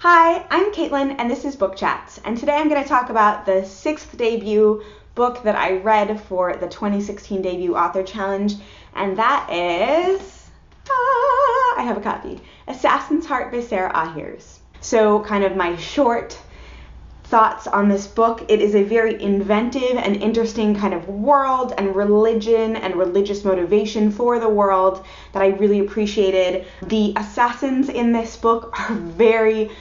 Hi, I'm Caitlin, and this is Book Chats, and today I'm going to talk about the 6th debut book that I read for the 2016 Debut Author Challenge, and that is, I have a copy, Assassin's Heart by Sarah Ahiers. So kind of my short thoughts on this book. It is a very inventive and interesting kind of world and religion and religious motivation for the world that I really appreciated. The assassins in this book are very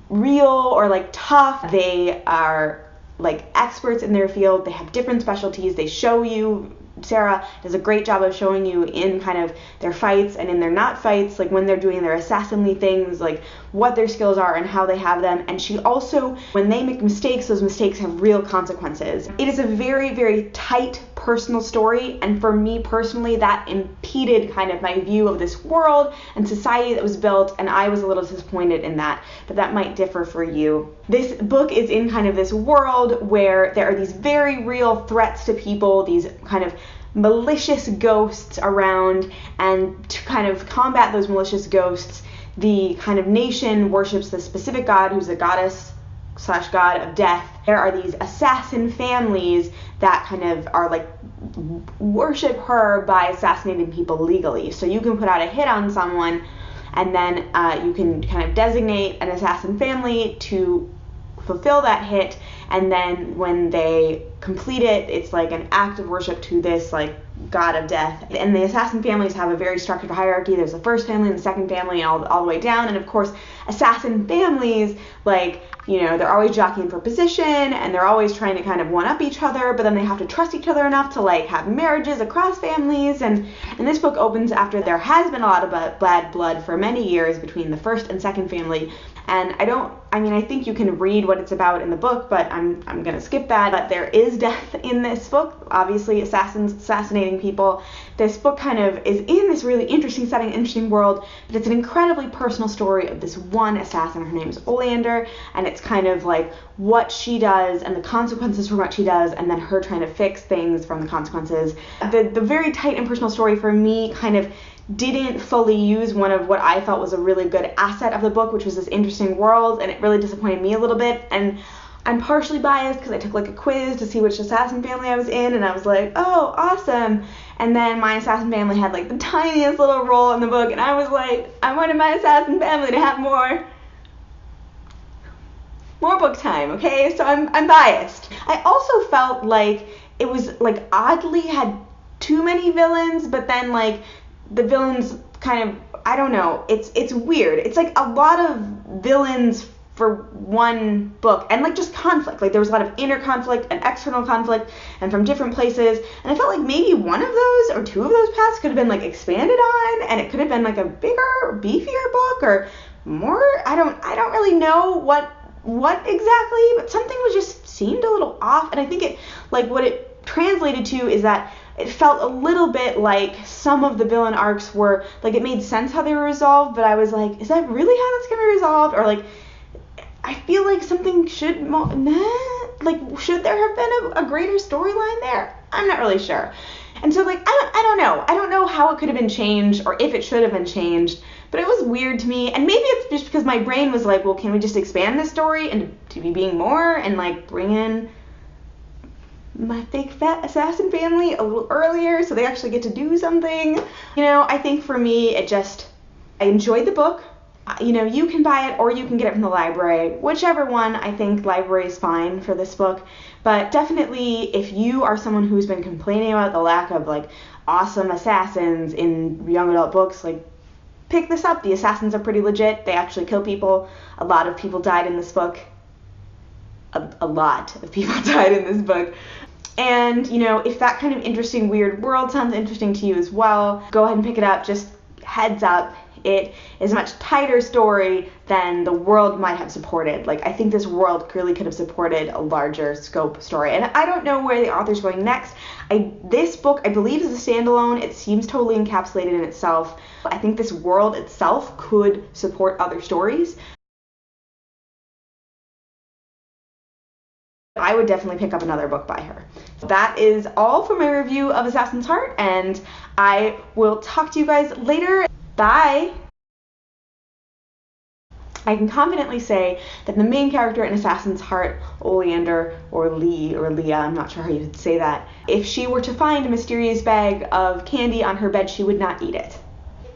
real or like tough. They are like experts in their field. They have different specialties. They show you, Sarah does a great job of showing you in kind of their fights and in their not fights, like when they're doing their assassinly things, like what their skills are and how they have them. And she also, when they make mistakes, those mistakes have real consequences. It is a very, very tight personal story, and for me personally, that impeded kind of my view of this world and society that was built, and I was a little disappointed in that, but that might differ for you. This book is in kind of this world where there are these very real threats to people, these kind of malicious ghosts around, and to kind of combat those malicious ghosts, the kind of nation worships the specific god who's a goddess / god of death. There are these assassin families that kind of are like worship her by assassinating people legally. So you can put out a hit on someone, and then you can kind of designate an assassin family to fulfill that hit, and then when they complete it, it's like an act of worship to this like god of death. And the assassin families have a very structured hierarchy. There's the first family and the second family and all the way down. And of course, assassin families, like, you know, they're always jockeying for position and they're always trying to kind of one up each other, but then they have to trust each other enough to like have marriages across families. And this book opens after there has been a lot of bad blood for many years between the first and second family. And I think you can read what it's about in the book, but I'm going to skip that. But there is death in this book, obviously assassins assassinating people. This book kind of is in this really interesting setting, interesting world, but it's an incredibly personal story of this one assassin. Her name is Olander, and it's kind of like what she does and the consequences from what she does, and then her trying to fix things from the consequences. The very tight and personal story for me kind of didn't fully use one of what I thought was a really good asset of the book, which was this interesting world, and it really disappointed me a little bit. And I'm partially biased because I took like a quiz to see which assassin family I was in, and I was like, oh, awesome. And then my assassin family had like the tiniest little role in the book, and I was like, I wanted my assassin family to have more book time, okay? So I'm biased. I also felt like it was like oddly had too many villains, but then like the villains kind of, I don't know, it's weird. It's like a lot of villains for one book, and like just conflict. Like there was a lot of inner conflict and external conflict and from different places, and I felt like maybe one of those or two of those paths could have been like expanded on, and it could have been like a bigger, beefier book or more. I don't really know what exactly, but something was just seemed a little off, and I think it, like what it translated to is that it felt a little bit like some of the villain arcs were, like it made sense how they were resolved, but I was like, is that really how that's going to be resolved? Or like, I feel like something should, should there have been a greater storyline there? I'm not really sure. And so like, I don't know. I don't know how it could have been changed or if it should have been changed, but it was weird to me. And maybe it's just because my brain was like, well, can we just expand this story into be being more and like bring in my fake fat assassin family a little earlier so they actually get to do something. You know, I think for me, I enjoyed the book. You know, you can buy it or you can get it from the library. Whichever one, I think library is fine for this book. But definitely, if you are someone who's been complaining about the lack of like awesome assassins in young adult books, like pick this up. The assassins are pretty legit. They actually kill people. A lot of people died in this book. A lot of people died in this book. And, you know, if that kind of interesting, weird world sounds interesting to you as well, go ahead and pick it up. Just heads up, it is a much tighter story than the world might have supported. Like, I think this world clearly could have supported a larger scope story. And I don't know where the author's going next. This book, I believe, is a standalone. It seems totally encapsulated in itself. I think this world itself could support other stories. I would definitely pick up another book by her. That is all for my review of Assassin's Heart, and I will talk to you guys later. Bye! I can confidently say that the main character in Assassin's Heart, Oleander, or Leah, I'm not sure how you would say that, if she were to find a mysterious bag of candy on her bed, she would not eat it.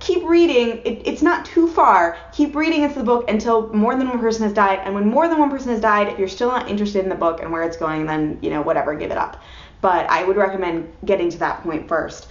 Keep reading, it's not too far, keep reading into the book until more than one person has died, and when more than one person has died, if you're still not interested in the book and where it's going, then, whatever, give it up. But I would recommend getting to that point first.